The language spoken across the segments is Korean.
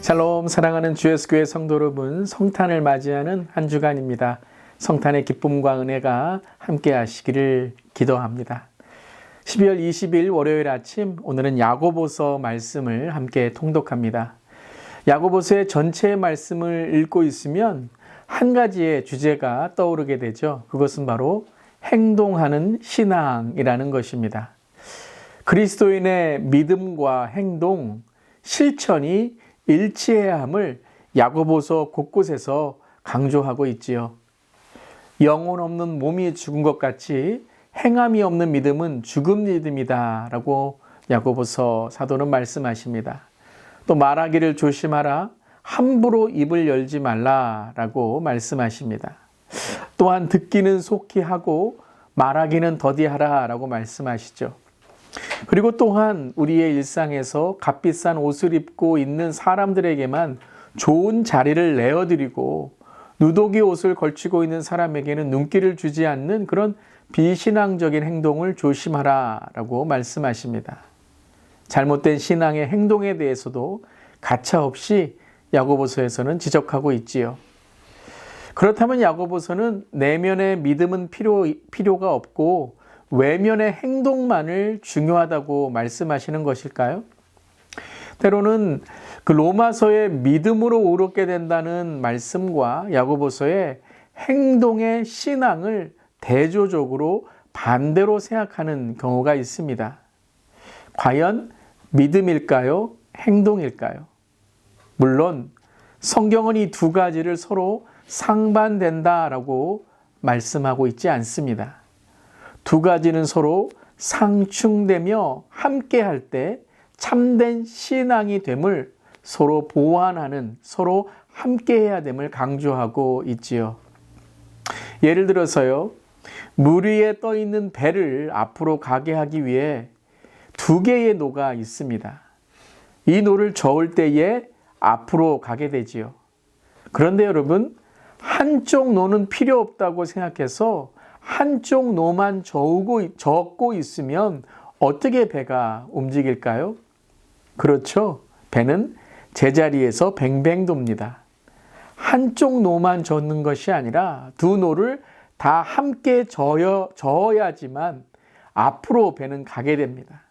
샬롬, 사랑하는 주 예수 교회 성도 여러분, 성탄을 맞이하는 한 주간입니다. 성탄의 기쁨과 은혜가 함께 하시기를 기도합니다. 12월 20일 월요일 아침, 오늘은 야고보서 말씀을 함께 통독합니다. 야고보서의 전체의 말씀을 읽고 있으면 한 가지의 주제가 떠오르게 되죠. 그것은 바로 행동하는 신앙이라는 것입니다. 그리스도인의 믿음과 행동, 실천이 일치해야 함을 야고보서 곳곳에서 강조하고 있지요. 영혼 없는 몸이 죽은 것 같이 행함이 없는 믿음은 죽은 믿음이다 라고 야고보서 사도는 말씀하십니다. 또 말하기를 조심하라, 함부로 입을 열지 말라 라고 말씀하십니다. 또한 듣기는 속히 하고 말하기는 더디하라 라고 말씀하시죠. 그리고 또한 우리의 일상에서 값비싼 옷을 입고 있는 사람들에게만 좋은 자리를 내어드리고 누더기 옷을 걸치고 있는 사람에게는 눈길을 주지 않는 그런 비신앙적인 행동을 조심하라 라고 말씀하십니다. 잘못된 신앙의 행동에 대해서도 가차없이 야고보서에서는 지적하고 있지요. 그렇다면 야고보서는 내면의 믿음은 필요가 없고 외면의 행동만을 중요하다고 말씀하시는 것일까요? 때로는 그 로마서의 믿음으로 오르게 된다는 말씀과 야고보서의 행동의 신앙을 대조적으로 반대로 생각하는 경우가 있습니다. 과연 믿음일까요? 행동일까요? 물론 성경은 이 두 가지를 서로 상반된다라고 말씀하고 있지 않습니다. 두 가지는 서로 상충되며 함께할 때 참된 신앙이 됨을 서로 보완하는, 서로 함께해야 됨을 강조하고 있지요. 예를 들어서요, 물 위에 떠 있는 배를 앞으로 가게 하기 위해 두 개의 노가 있습니다. 이 노를 저을 때에 앞으로 가게 되지요. 그런데 여러분, 한쪽 노는 필요 없다고 생각해서 한쪽 노만 저고 있으면 어떻게 배가 움직일까요? 그렇죠. 배는 제자리에서 뱅뱅 돕니다. 한쪽 노만 젓는 것이 아니라 두 노를 다 함께 저어야지만 앞으로 배는 가게 됩니다.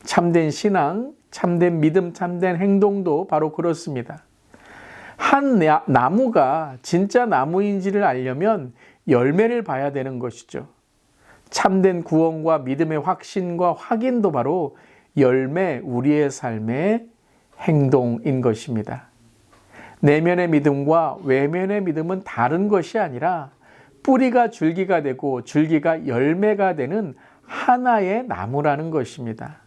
참된 신앙, 참된 믿음, 참된 행동도 바로 그렇습니다. 한 나무가 진짜 나무인지를 알려면 열매를 봐야 되는 것이죠. 참된 구원과 믿음의 확신과 확인도 바로 열매, 우리의 삶의 행동인 것입니다. 내면의 믿음과 외면의 믿음은 다른 것이 아니라 뿌리가 줄기가 되고 줄기가 열매가 되는 하나의 나무라는 것입니다.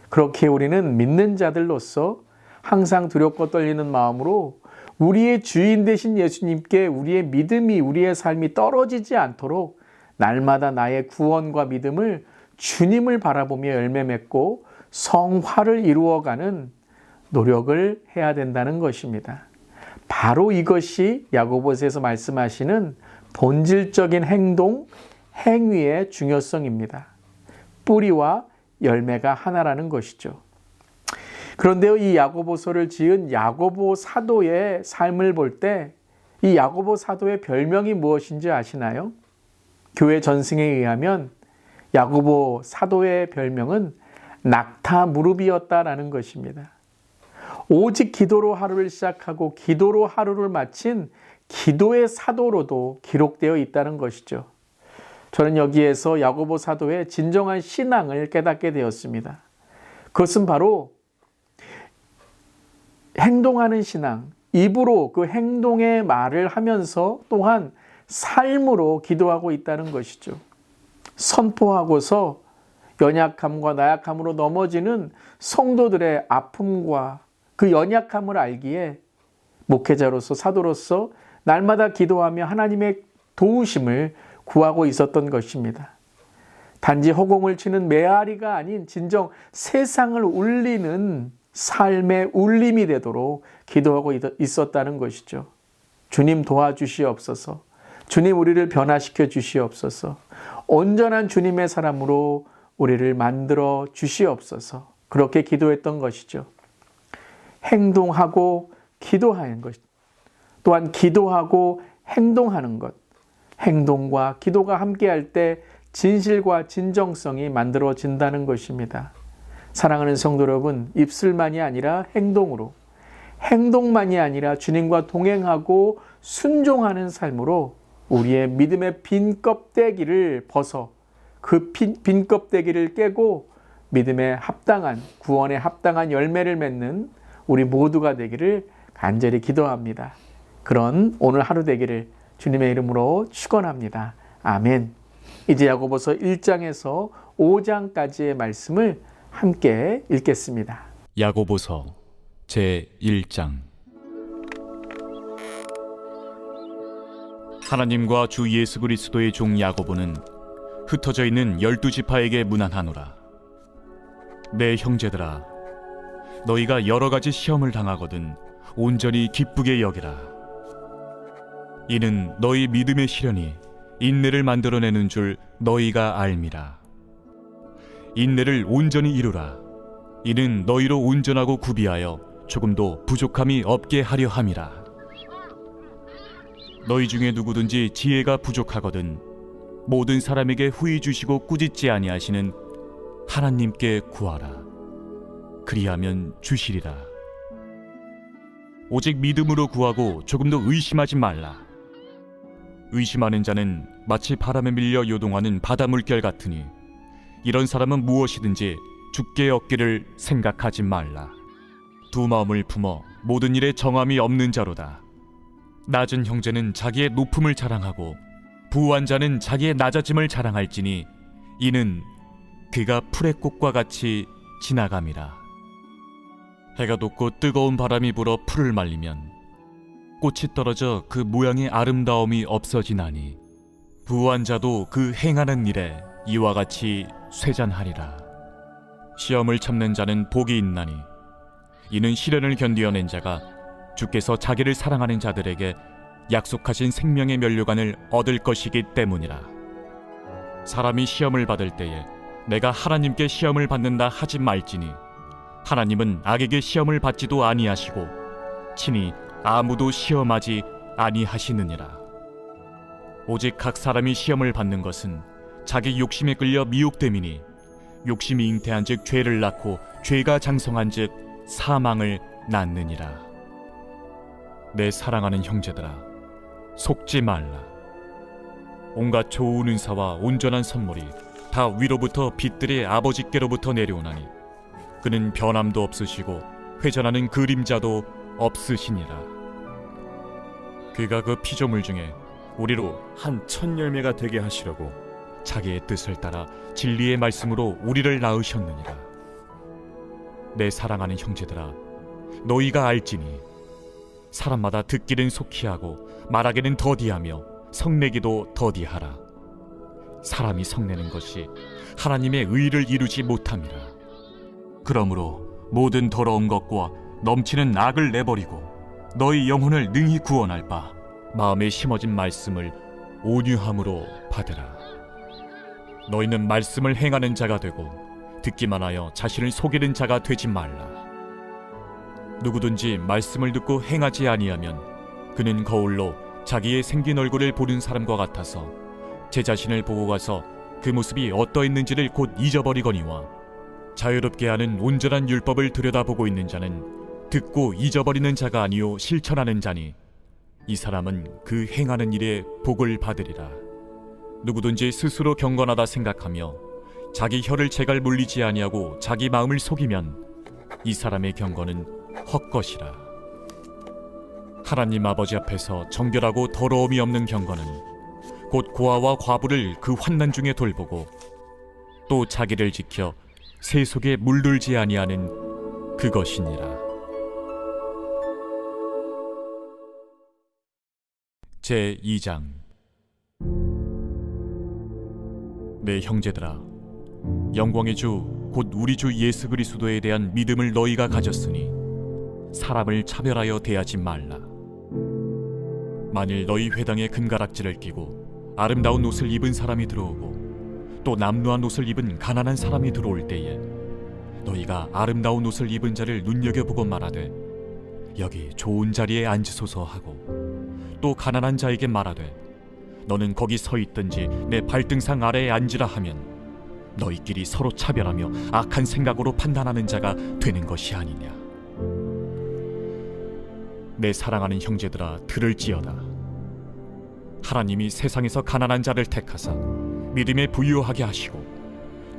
그렇게 우리는 믿는 자들로서 항상 두렵고 떨리는 마음으로 우리의 주인 되신 예수님께 우리의 믿음이, 우리의 삶이 떨어지지 않도록 날마다 나의 구원과 믿음을 주님을 바라보며 열매 맺고 성화를 이루어가는 노력을 해야 된다는 것입니다. 바로 이것이 야고보서에서 말씀하시는 본질적인 행동, 행위의 중요성입니다. 뿌리와 열매가 하나라는 것이죠. 그런데요, 이 야고보서를 지은 야고보 사도의 삶을 볼 때 이 야고보 사도의 별명이 무엇인지 아시나요? 교회 전승에 의하면 야고보 사도의 별명은 낙타 무릎이었다라는 것입니다. 오직 기도로 하루를 시작하고 기도로 하루를 마친 기도의 사도로도 기록되어 있다는 것이죠. 저는 여기에서 야고보 사도의 진정한 신앙을 깨닫게 되었습니다. 그것은 바로 행동하는 신앙, 입으로 그 행동의 말을 하면서 또한 삶으로 기도하고 있다는 것이죠. 선포하고서 연약함과 나약함으로 넘어지는 성도들의 아픔과 그 연약함을 알기에 목회자로서 사도로서 날마다 기도하며 하나님의 도우심을 구하고 있었던 것입니다. 단지 허공을 치는 메아리가 아닌 진정 세상을 울리는 삶의 울림이 되도록 기도하고 있었다는 것이죠. 주님 도와주시옵소서. 주님 우리를 변화시켜 주시옵소서. 온전한 주님의 사람으로 우리를 만들어 주시옵소서. 그렇게 기도했던 것이죠. 행동하고 기도하는 것, 또한 기도하고 행동하는 것, 행동과 기도가 함께할 때 진실과 진정성이 만들어진다는 것입니다. 사랑하는 성도 여러분, 입술만이 아니라 행동으로, 행동만이 아니라 주님과 동행하고 순종하는 삶으로 우리의 믿음의 빈 껍데기를 벗어 그 빈 껍데기를 깨고 믿음에 합당한, 구원에 합당한 열매를 맺는 우리 모두가 되기를 간절히 기도합니다. 그런 오늘 하루 되기를 주님의 이름으로 축원합니다. 아멘. 이제 야고보서 1장에서 5장까지의 말씀을 함께 읽겠습니다. 야고보서 제1장. 하나님과 주 예수 그리스도의 종 야고보는 흩어져 있는 12지파에게 문안하노라. 내 형제들아, 너희가 여러 가지 시험을 당하거든 온전히 기쁘게 여기라. 이는 너희 믿음의 시련이 인내를 만들어내는 줄 너희가 알미라. 인내를 온전히 이루라. 이는 너희로 온전하고 구비하여 조금도 부족함이 없게 하려 함이라. 너희 중에 누구든지 지혜가 부족하거든 모든 사람에게 후히 주시고 꾸짖지 아니하시는 하나님께 구하라. 그리하면 주시리라. 오직 믿음으로 구하고 조금도 의심하지 말라. 의심하는 자는 마치 바람에 밀려 요동하는 바다 물결 같으니 이런 사람은 무엇이든지 죽게 얻기를 생각하지 말라. 두 마음을 품어 모든 일에 정함이 없는 자로다. 낮은 형제는 자기의 높음을 자랑하고 부한 자는 자기의 낮아짐을 자랑할지니 이는 그가 풀의 꽃과 같이 지나감이라. 해가 돋고 뜨거운 바람이 불어 풀을 말리면 꽃이 떨어져 그 모양의 아름다움이 없어지나니 부한 자도 그 행하는 일에 이와 같이 쇠잔하리라. 시험을 참는 자는 복이 있나니 이는 시련을 견디어낸 자가 주께서 자기를 사랑하는 자들에게 약속하신 생명의 면류관을 얻을 것이기 때문이라. 사람이 시험을 받을 때에 내가 하나님께 시험을 받는다 하지 말지니 하나님은 악에게 시험을 받지도 아니하시고 친히 아무도 시험하지 아니하시느니라. 오직 각 사람이 시험을 받는 것은 자기 욕심에 끌려 미혹됨이니 욕심이 잉태한즉 죄를 낳고 죄가 장성한즉 사망을 낳느니라. 내 사랑하는 형제들아, 속지 말라. 온갖 좋은 은사와 온전한 선물이 다 위로부터 빛들의 아버지께로부터 내려오나니 그는 변함도 없으시고 회전하는 그림자도 없으시니라. 그가 그 피조물 중에 우리로 한 첫 열매가 되게 하시려고 자기의 뜻을 따라 진리의 말씀으로 우리를 낳으셨느니라. 내 사랑하는 형제들아, 너희가 알지니 사람마다 듣기는 속히 하고 말하기는 더디하며 성내기도 더디하라. 사람이 성내는 것이 하나님의 의를 이루지 못함이라. 그러므로 모든 더러운 것과 넘치는 악을 내버리고 너희 영혼을 능히 구원할 바 마음에 심어진 말씀을 온유함으로 받으라. 너희는 말씀을 행하는 자가 되고 듣기만 하여 자신을 속이는 자가 되지 말라. 누구든지 말씀을 듣고 행하지 아니하면 그는 거울로 자기의 생긴 얼굴을 보는 사람과 같아서 제 자신을 보고 가서 그 모습이 어떠했는지를 곧 잊어버리거니와 자유롭게 하는 온전한 율법을 들여다보고 있는 자는 듣고 잊어버리는 자가 아니요 실천하는 자니 이 사람은 그 행하는 일에 복을 받으리라. 누구든지 스스로 경건하다 생각하며 자기 혀를 제갈 물리지 아니하고 자기 마음을 속이면 이 사람의 경건은 헛것이라. 하나님 아버지 앞에서 정결하고 더러움이 없는 경건은 곧 고아와 과부를 그 환난 중에 돌보고 또 자기를 지켜 새 속에 물들지 아니하는 그것이니라. 제2장. 내 형제들아, 영광의 주 곧 우리 주 예수 그리스도에 대한 믿음을 너희가 가졌으니 사람을 차별하여 대하지 말라. 만일 너희 회당에 금가락지를 끼고 아름다운 옷을 입은 사람이 들어오고 또 남루한 옷을 입은 가난한 사람이 들어올 때에 너희가 아름다운 옷을 입은 자를 눈여겨보고 말하되 여기 좋은 자리에 앉으소서 하고 또 가난한 자에게 말하되 너는 거기 서 있든지 내 발등상 아래에 앉으라 하면 너희끼리 서로 차별하며 악한 생각으로 판단하는 자가 되는 것이 아니냐. 내 사랑하는 형제들아, 들을지어다. 하나님이 세상에서 가난한 자를 택하사 믿음에 부유하게 하시고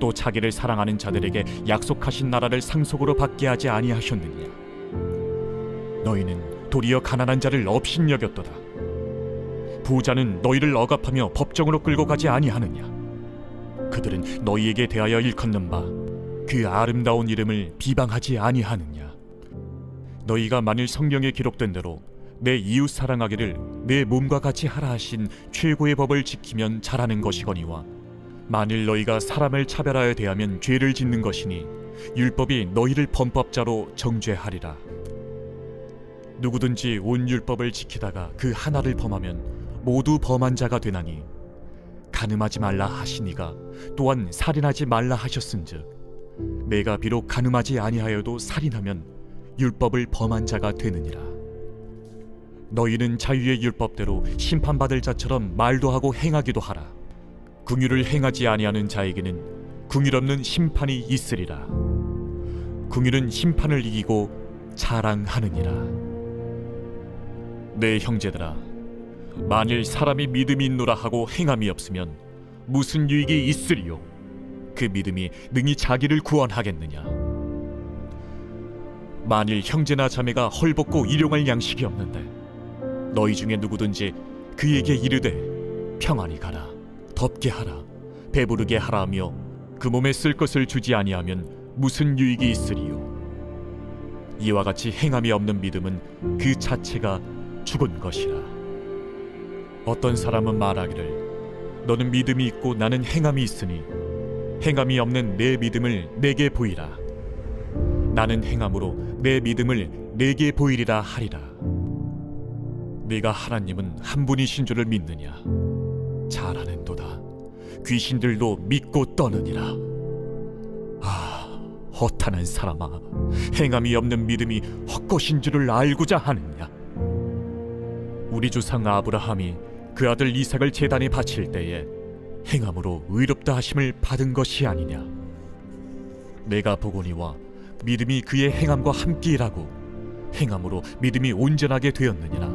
또 자기를 사랑하는 자들에게 약속하신 나라를 상속으로 받게 하지 아니하셨느냐. 너희는 도리어 가난한 자를 업신여겼도다. 부자는 너희를 억압하며 법정으로 끌고 가지 아니하느냐. 그들은 너희에게 대하여 일컫는 바 그 아름다운 이름을 비방하지 아니하느냐. 너희가 만일 성경에 기록된 대로 내 이웃 사랑하기를 내 몸과 같이 하라 하신 최고의 법을 지키면 잘하는 것이거니와 만일 너희가 사람을 차별하여 대하면 죄를 짓는 것이니 율법이 너희를 범법자로 정죄하리라. 누구든지 온 율법을 지키다가 그 하나를 범하면 모두 범한 자가 되나니 간음하지 말라 하시니가 또한 살인하지 말라 하셨은즉 내가 비록 간음하지 아니하여도 살인하면 율법을 범한 자가 되느니라. 너희는 자유의 율법대로 심판받을 자처럼 말도 하고 행하기도 하라. 긍휼을 행하지 아니하는 자에게는 긍휼 없는 심판이 있으리라. 긍휼은 심판을 이기고 자랑하느니라. 내 형제들아, 만일 사람이 믿음이 있노라 하고 행함이 없으면 무슨 유익이 있으리요? 그 믿음이 능히 자기를 구원하겠느냐? 만일 형제나 자매가 헐벗고 일용할 양식이 없는데 너희 중에 누구든지 그에게 이르되 평안히 가라, 덥게 하라, 배부르게 하라 하며 그 몸에 쓸 것을 주지 아니하면 무슨 유익이 있으리요? 이와 같이 행함이 없는 믿음은 그 자체가 죽은 것이라. 어떤 사람은 말하기를 너는 믿음이 있고 나는 행함이 있으니 행함이 없는 내 믿음을 내게 보이라. 나는 행함으로 내 믿음을 내게 보이리라 하리라. 네가 하나님은 한 분이신 줄을 믿느냐? 잘하는도다. 귀신들도 믿고 떠느니라. 아, 허탄한 사람아, 행함이 없는 믿음이 헛것인 줄을 알고자 하느냐? 우리 조상 아브라함이 그 아들 이삭을 제단에 바칠 때에 행함으로 의롭다 하심을 받은 것이 아니냐. 내가 보거니와 믿음이 그의 행함과 함께 일하고 행함으로 믿음이 온전하게 되었느니라.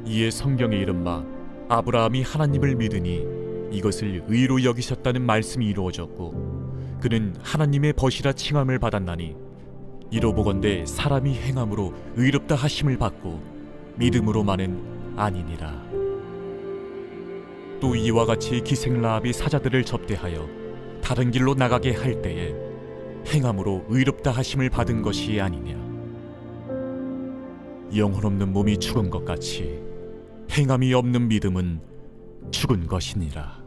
이에 성경에 이른 바 아브라함이 하나님을 믿으니 이것을 의로 여기셨다는 말씀이 이루어졌고 그는 하나님의 벗이라 칭함을 받았나니 이로 보건대 사람이 행함으로 의롭다 하심을 받고 믿음으로만은 아니니라. 또 이와 같이 기생라합이 사자들을 접대하여 다른 길로 나가게 할 때에 행함으로 의롭다 하심을 받은 것이 아니냐. 영혼 없는 몸이 죽은 것 같이 행함이 없는 믿음은 죽은 것이니라.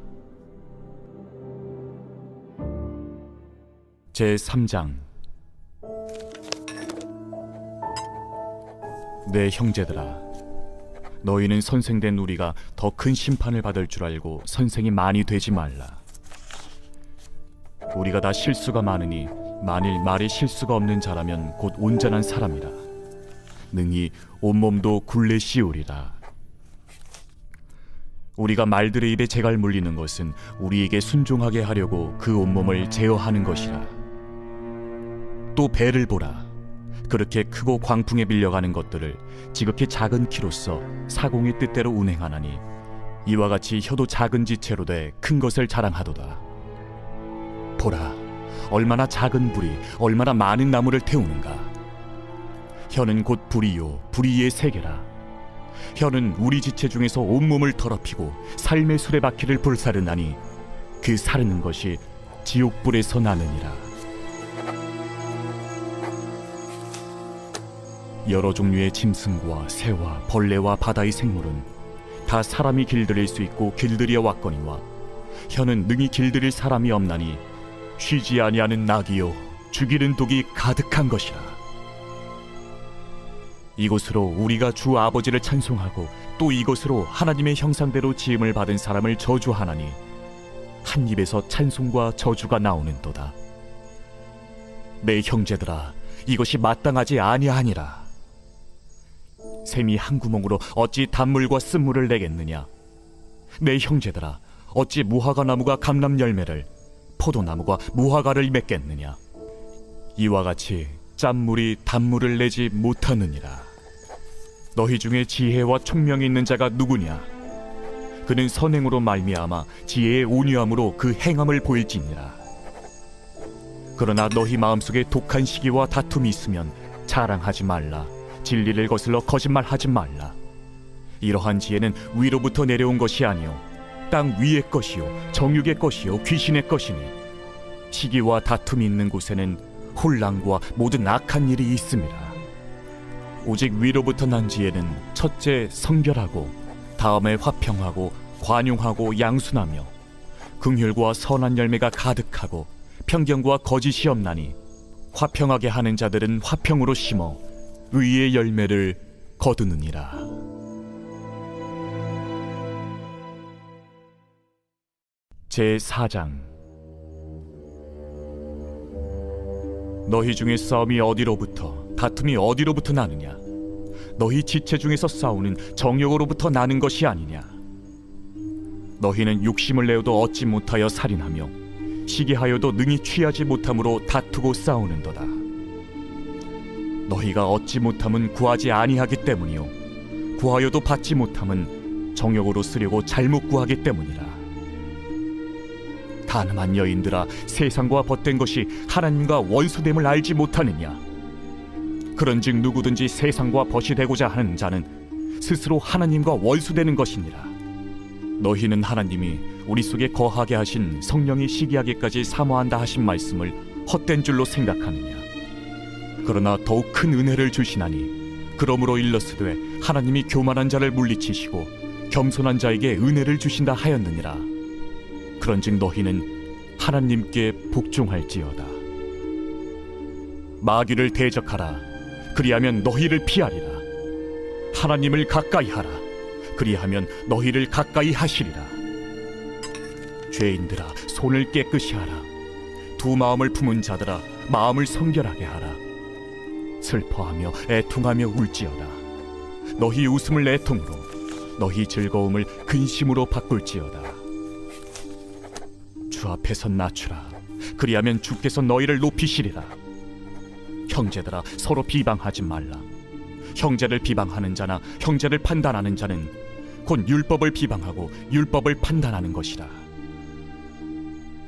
제3장. 내 형제들아, 너희는 선생된 우리가 더 큰 심판을 받을 줄 알고 선생이 많이 되지 말라. 우리가 다 실수가 많으니 만일 말에 실수가 없는 자라면 곧 온전한 사람이라. 능히 온몸도 굴레 씌우리라. 우리가 말들의 입에 재갈 물리는 것은 우리에게 순종하게 하려고 그 온몸을 제어하는 것이라. 또 배를 보라. 그렇게 크고 광풍에 밀려가는 것들을 지극히 작은 키로서 사공의 뜻대로 운행하나니 이와 같이 혀도 작은 지체로 돼 큰 것을 자랑하도다. 보라, 얼마나 작은 불이 얼마나 많은 나무를 태우는가. 혀는 곧 불이요 불이의 세계라. 혀는 우리 지체 중에서 온몸을 더럽히고 삶의 수레바퀴를 불사르나니 그 사르는 것이 지옥불에서 나느니라. 여러 종류의 짐승과 새와 벌레와 바다의 생물은 다 사람이 길들일 수 있고 길들여 왔거니와 혀는 능히 길들일 사람이 없나니 쉬지 아니하는 낙이요 죽이는 독이 가득한 것이라. 이곳으로 우리가 주 아버지를 찬송하고 또 이곳으로 하나님의 형상대로 지음을 받은 사람을 저주하나니 한 입에서 찬송과 저주가 나오는도다. 내 형제들아, 이것이 마땅하지 아니하니라. 샘이 한 구멍으로 어찌 단물과 쓴물을 내겠느냐? 내 형제들아, 어찌 무화과 나무가 감람 열매를, 포도나무가 무화과를 맺겠느냐? 이와 같이 짠물이 단물을 내지 못하느니라. 너희 중에 지혜와 총명이 있는 자가 누구냐? 그는 선행으로 말미암아 지혜의 온유함으로 그 행함을 보일지니라. 그러나 너희 마음속에 독한 시기와 다툼이 있으면 자랑하지 말라. 진리를 거슬러 거짓말하지 말라. 이러한 지혜는 위로부터 내려온 것이 아니요 땅 위의 것이요 정육의 것이요 귀신의 것이니, 시기와 다툼이 있는 곳에는 혼란과 모든 악한 일이 있음이라. 오직 위로부터 난 지혜는 첫째 성결하고, 다음에 화평하고 관용하고 양순하며, 긍휼과 선한 열매가 가득하고 편견과 거짓이 없나니, 화평하게 하는 자들은 화평으로 심어 의의 열매를 거두느니라. 제4장. 너희 중에 싸움이 어디로부터, 다툼이 어디로부터 나느냐? 너희 지체 중에서 싸우는 정욕으로부터 나는 것이 아니냐? 너희는 욕심을 내어도 얻지 못하여 살인하며 시기하여도 능히 취하지 못함으로 다투고 싸우는도다. 너희가 얻지 못함은 구하지 아니하기 때문이요 구하여도 받지 못함은 정욕으로 쓰려고 잘못 구하기 때문이라. 가늠한 여인들아, 세상과 벗된 것이 하나님과 원수됨을 알지 못하느냐? 그런즉 누구든지 세상과 벗이 되고자 하는 자는 스스로 하나님과 원수되는 것이니라. 너희는 하나님이 우리 속에 거하게 하신 성령이 시기하기까지 사모한다 하신 말씀을 헛된 줄로 생각하느냐? 그러나 더욱 큰 은혜를 주시나니, 그러므로 일렀으되 하나님이 교만한 자를 물리치시고 겸손한 자에게 은혜를 주신다 하였느니라. 그런즉 너희는 하나님께 복종할지어다. 마귀를 대적하라. 그리하면 너희를 피하리라. 하나님을 가까이 하라. 그리하면 너희를 가까이 하시리라. 죄인들아, 손을 깨끗이 하라. 두 마음을 품은 자들아, 마음을 성결하게 하라. 슬퍼하며 애통하며 울지어다. 너희 웃음을 애통으로, 너희 즐거움을 근심으로 바꿀지어다. 주 앞에서 낮추라. 그리하면 주께서 너희를 높이시리라. 형제들아, 서로 비방하지 말라. 형제를 비방하는 자나 형제를 판단하는 자는 곧 율법을 비방하고 율법을 판단하는 것이라.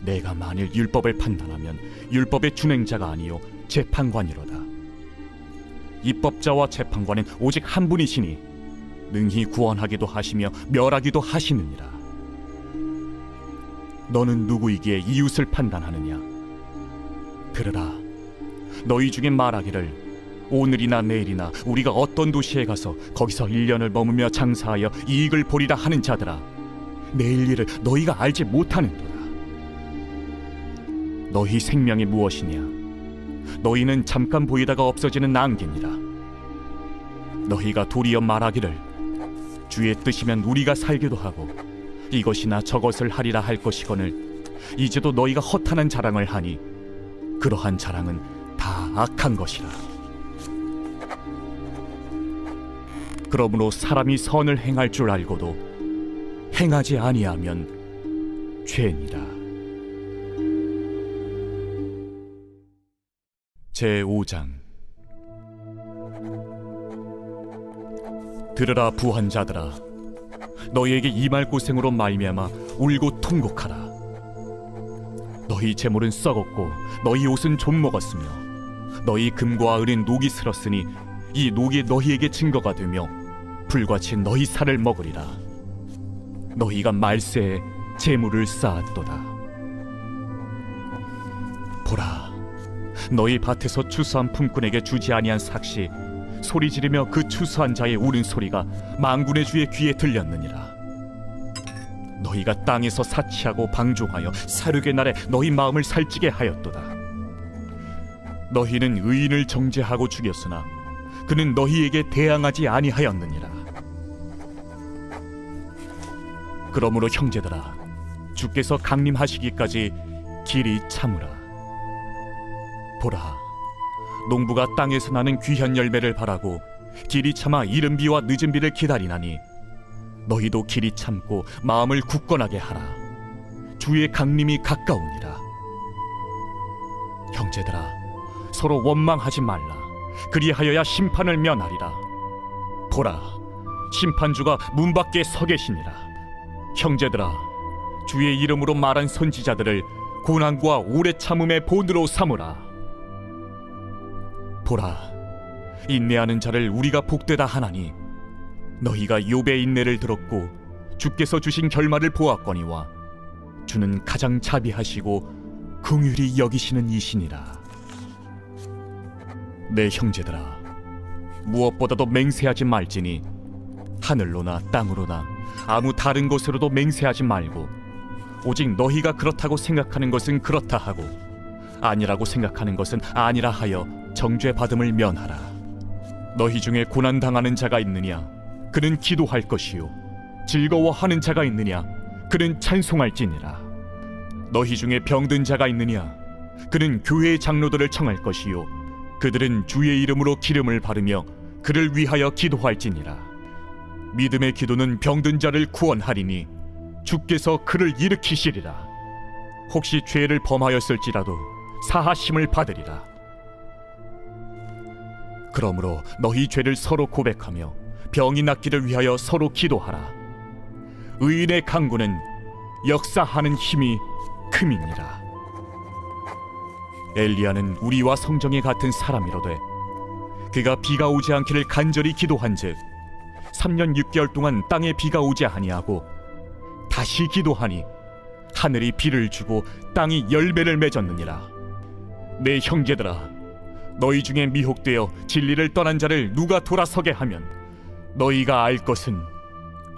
내가 만일 율법을 판단하면 율법의 준행자가 아니요 재판관이로다. 입법자와 재판관은 오직 한 분이시니 능히 구원하기도 하시며 멸하기도 하시느니라. 너는 누구이기에 이웃을 판단하느냐? 들으라. 너희 중에 말하기를 오늘이나 내일이나 우리가 어떤 도시에 가서 거기서 1년을 머무며 장사하여 이익을 보리라 하는 자들아, 내일 일을 너희가 알지 못하는도다. 너희 생명이 무엇이냐? 너희는 잠깐 보이다가 없어지는 안개니라. 너희가 도리어 말하기를 주의 뜻이면 우리가 살기도 하고 이것이나 저것을 하리라 할 것이거늘, 이제도 너희가 허탄한 자랑을 하니 그러한 자랑은 다 악한 것이라. 그러므로 사람이 선을 행할 줄 알고도 행하지 아니하면 죄니라. 제5장. 들으라 부한 자들아, 너희에게 이 말 고생으로 말미암아 울고 통곡하라. 너희 재물은 썩었고 너희 옷은 좀 먹었으며 너희 금과 은은 녹이 슬었으니 이 녹이 너희에게 증거가 되며 불같이 너희 살을 먹으리라. 너희가 말세에 재물을 쌓았도다. 보라, 너희 밭에서 추수한 품꾼에게 주지 아니한 삭시 소리 지르며 그 추수한 자의 우는 소리가 만군의 주의 귀에 들렸느니라. 너희가 땅에서 사치하고 방종하여 사륙의 날에 너희 마음을 살찌게 하였도다. 너희는 의인을 정죄하고 죽였으나 그는 너희에게 대항하지 아니하였느니라. 그러므로 형제들아, 주께서 강림하시기까지 길이 참으라. 보라, 농부가 땅에서 나는 귀한 열매를 바라고 길이 참아 이른 비와 늦은 비를 기다리나니 너희도 길이 참고 마음을 굳건하게 하라. 주의 강림이 가까우니라. 형제들아, 서로 원망하지 말라. 그리하여야 심판을 면하리라. 보라, 심판주가 문 밖에 서 계시니라. 형제들아, 주의 이름으로 말한 선지자들을 고난과 오래 참음의 본으로 삼으라. 보라, 인내하는 자를 우리가 복되다 하나니 너희가 욥의 인내를 들었고 주께서 주신 결말을 보았거니와 주는 가장 자비하시고 긍휼히 여기시는 이시니라. 내 형제들아, 무엇보다도 맹세하지 말지니 하늘로나 땅으로나 아무 다른 곳으로도 맹세하지 말고 오직 너희가 그렇다고 생각하는 것은 그렇다 하고 아니라고 생각하는 것은 아니라 하여 정죄 받음을 면하라. 너희 중에 고난 당하는 자가 있느냐? 그는 기도할 것이요. 즐거워하는 자가 있느냐? 그는 찬송할지니라. 너희 중에 병든 자가 있느냐? 그는 교회의 장로들을 청할 것이요. 그들은 주의 이름으로 기름을 바르며 그를 위하여 기도할지니라. 믿음의 기도는 병든 자를 구원하리니 주께서 그를 일으키시리라. 혹시 죄를 범하였을지라도 사하심을 받으리라. 그러므로 너희 죄를 서로 고백하며 병이 낫기를 위하여 서로 기도하라. 의인의 강구는 역사하는 힘이 큼이니라. 엘리야는 우리와 성정이 같은 사람이로되 그가 비가 오지 않기를 간절히 기도한즉 3년 6개월 동안 땅에 비가 오지 아니하고 다시 기도하니 하늘이 비를 주고 땅이 열매를 맺었느니라. 내 형제들아, 너희 중에 미혹되어 진리를 떠난 자를 누가 돌아서게 하면 너희가 알 것은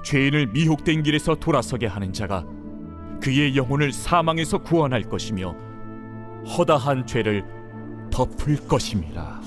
죄인을 미혹된 길에서 돌아서게 하는 자가 그의 영혼을 사망에서 구원할 것이며 허다한 죄를 덮을 것임이라.